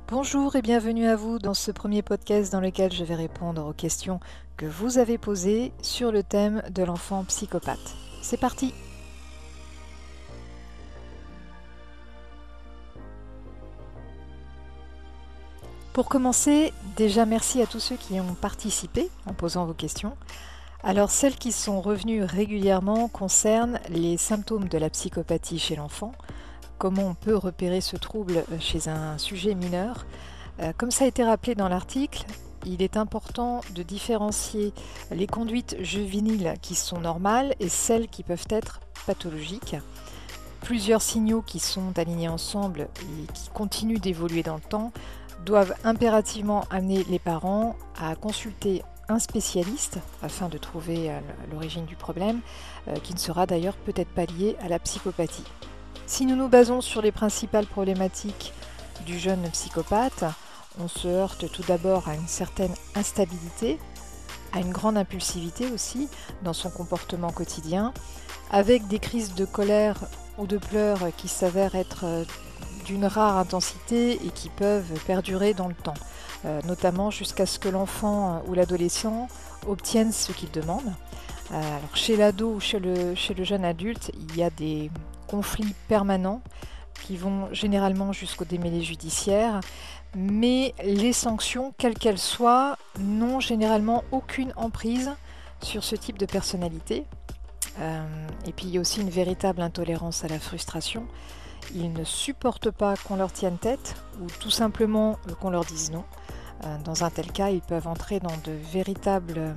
Bonjour et bienvenue à vous dans ce premier podcast dans lequel je vais répondre aux questions que vous avez posées sur le thème de l'enfant psychopathe. C'est parti! Pour commencer, déjà merci à tous ceux qui ont participé en posant vos questions. Alors celles qui sont revenues régulièrement concernent les symptômes de la psychopathie chez l'enfant, comment on peut repérer ce trouble chez un sujet mineur. Comme ça a été rappelé dans l'article, il est important de différencier les conduites juvéniles qui sont normales et celles qui peuvent être pathologiques. Plusieurs signaux qui sont alignés ensemble et qui continuent d'évoluer dans le temps doivent impérativement amener les parents à consulter un spécialiste afin de trouver l'origine du problème, qui ne sera d'ailleurs peut-être pas lié à la psychopathie. Si nous nous basons sur les principales problématiques du jeune psychopathe, on se heurte tout d'abord à une certaine instabilité, à une grande impulsivité aussi dans son comportement quotidien, avec des crises de colère ou de pleurs qui s'avèrent être d'une rare intensité et qui peuvent perdurer dans le temps, notamment jusqu'à ce que l'enfant ou l'adolescent obtienne ce qu'il demande. Alors chez l'ado ou chez le jeune adulte, il y a des conflits permanents qui vont généralement jusqu'au démêlé judiciaire, mais les sanctions, quelles qu'elles soient, n'ont généralement aucune emprise sur ce type de personnalité. Et puis il y a aussi une véritable intolérance à la frustration. Ils ne supportent pas qu'on leur tienne tête ou tout simplement qu'on leur dise non. Dans un tel cas, ils peuvent entrer dans de véritables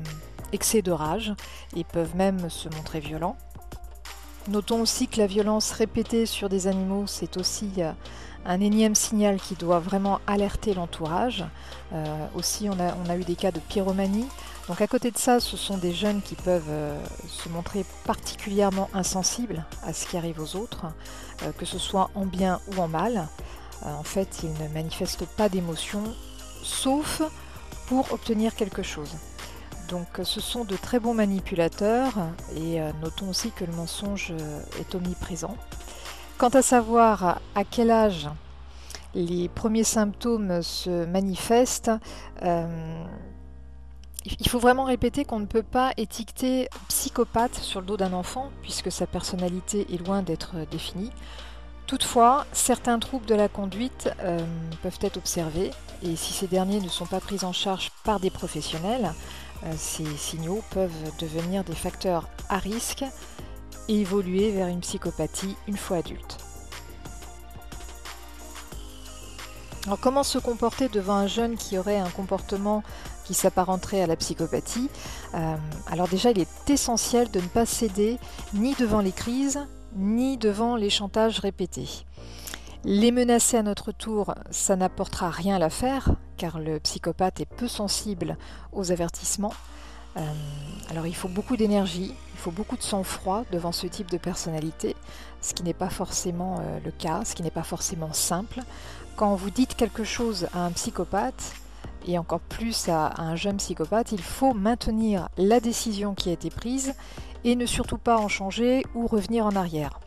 excès de rage et peuvent même se montrer violents. Notons aussi que la violence répétée sur des animaux, c'est aussi un énième signal qui doit vraiment alerter l'entourage. Aussi, on a eu des cas de pyromanie. Donc à côté de ça, ce sont des jeunes qui peuvent se montrer particulièrement insensibles à ce qui arrive aux autres, que ce soit en bien ou en mal. En fait, ils ne manifestent pas d'émotion, sauf pour obtenir quelque chose. Donc ce sont de très bons manipulateurs et notons aussi que le mensonge est omniprésent. Quant à savoir à quel âge les premiers symptômes se manifestent, il faut vraiment répéter qu'on ne peut pas étiqueter psychopathe sur le dos d'un enfant puisque sa personnalité est loin d'être définie. Toutefois, certains troubles de la conduite peuvent être observés et si ces derniers ne sont pas pris en charge par des professionnels, ces signaux peuvent devenir des facteurs à risque et évoluer vers une psychopathie une fois adulte. Alors, comment se comporter devant un jeune qui aurait un comportement qui s'apparenterait à la psychopathie? Alors déjà, il est essentiel de ne pas céder ni devant les crises, ni devant les chantages répétés. Les menacer à notre tour, ça n'apportera rien à l'affaire, car le psychopathe est peu sensible aux avertissements. Alors il faut beaucoup d'énergie, il faut beaucoup de sang-froid devant ce type de personnalité, ce qui n'est pas forcément le cas, ce qui n'est pas forcément simple. Quand vous dites quelque chose à un psychopathe, et encore plus à un jeune psychopathe, il faut maintenir la décision qui a été prise et ne surtout pas en changer ou revenir en arrière.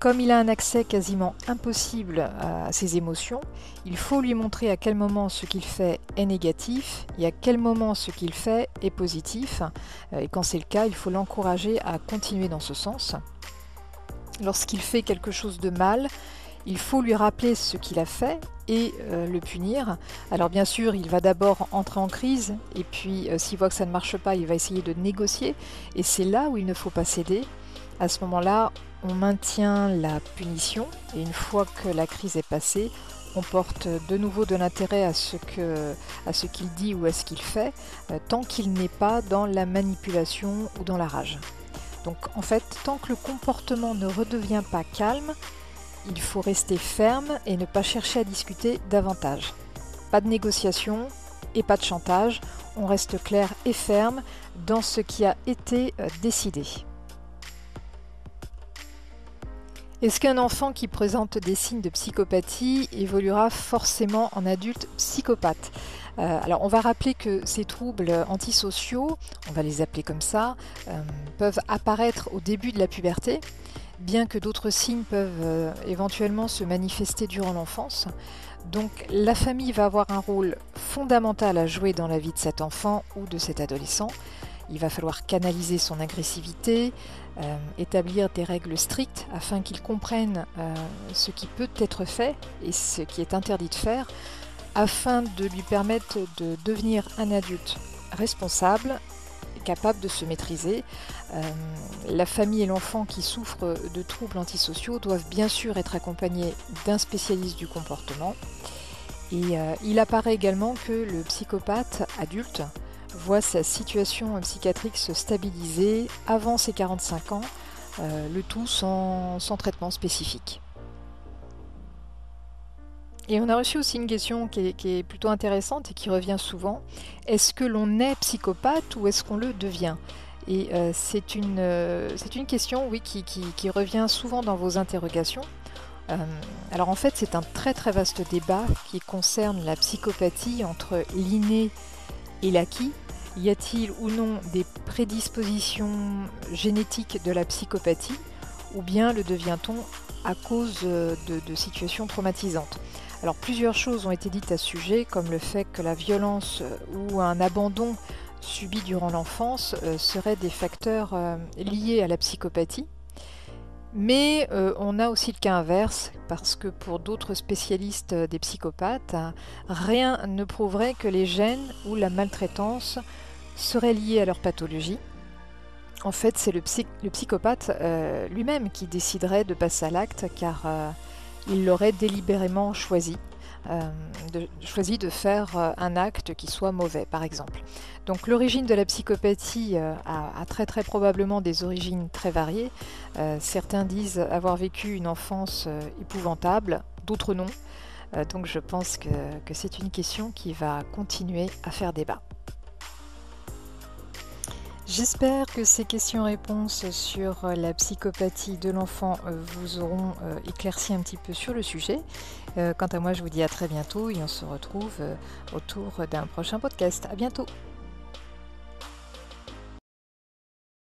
Comme il a un accès quasiment impossible à ses émotions, il faut lui montrer à quel moment ce qu'il fait est négatif et à quel moment ce qu'il fait est positif. Et quand c'est le cas, il faut l'encourager à continuer dans ce sens. Lorsqu'il fait quelque chose de mal, il faut lui rappeler ce qu'il a fait et le punir. Alors bien sûr, il va d'abord entrer en crise et puis s'il voit que ça ne marche pas, il va essayer de négocier et c'est là où il ne faut pas céder. À ce moment-là, on maintient la punition et une fois que la crise est passée, on porte de nouveau de l'intérêt à ce qu'il dit ou à ce qu'il fait, tant qu'il n'est pas dans la manipulation ou dans la rage. Donc en fait, tant que le comportement ne redevient pas calme, il faut rester ferme et ne pas chercher à discuter davantage. Pas de négociation et pas de chantage, on reste clair et ferme dans ce qui a été décidé. Est-ce qu'un enfant qui présente des signes de psychopathie évoluera forcément en adulte psychopathe? Alors on va rappeler que ces troubles antisociaux, on va les appeler comme ça, peuvent apparaître au début de la puberté, bien que d'autres signes peuvent éventuellement se manifester durant l'enfance. Donc la famille va avoir un rôle fondamental à jouer dans la vie de cet enfant ou de cet adolescent. Il va falloir canaliser son agressivité, établir des règles strictes afin qu'il comprenne ce qui peut être fait et ce qui est interdit de faire, afin de lui permettre de devenir un adulte responsable, capable de se maîtriser. La famille et l'enfant qui souffrent de troubles antisociaux doivent bien sûr être accompagnés d'un spécialiste du comportement. Et il apparaît également que le psychopathe adulte voit sa situation psychiatrique se stabiliser avant ses 45 ans, le tout sans traitement spécifique. Et on a reçu aussi une question qui est plutôt intéressante et qui revient souvent. Est-ce que l'on est psychopathe ou est-ce qu'on le devient ? Et c'est une question, oui, qui revient souvent dans vos interrogations. Alors en fait, c'est un très très vaste débat qui concerne la psychopathie entre l'inné et l'acquis. Y a-t-il ou non des prédispositions génétiques de la psychopathie ou bien le devient-on à cause de situations traumatisantes ? Alors plusieurs choses ont été dites à ce sujet, comme le fait que la violence ou un abandon subi durant l'enfance seraient des facteurs liés à la psychopathie. Mais on a aussi le cas inverse, parce que pour d'autres spécialistes des psychopathes, rien ne prouverait que les gènes ou la maltraitance seraient liés à leur pathologie. En fait, c'est le psychopathe lui-même qui déciderait de passer à l'acte, car il l'aurait délibérément choisi de faire un acte qui soit mauvais, par exemple. Donc l'origine de la psychopathie a très très probablement des origines très variées. Certains disent avoir vécu une enfance épouvantable, d'autres non. Donc je pense que c'est une question qui va continuer à faire débat. J'espère que ces questions-réponses sur la psychopathie de l'enfant vous auront éclairci un petit peu sur le sujet. Quant à moi, je vous dis à très bientôt et on se retrouve autour d'un prochain podcast. À bientôt!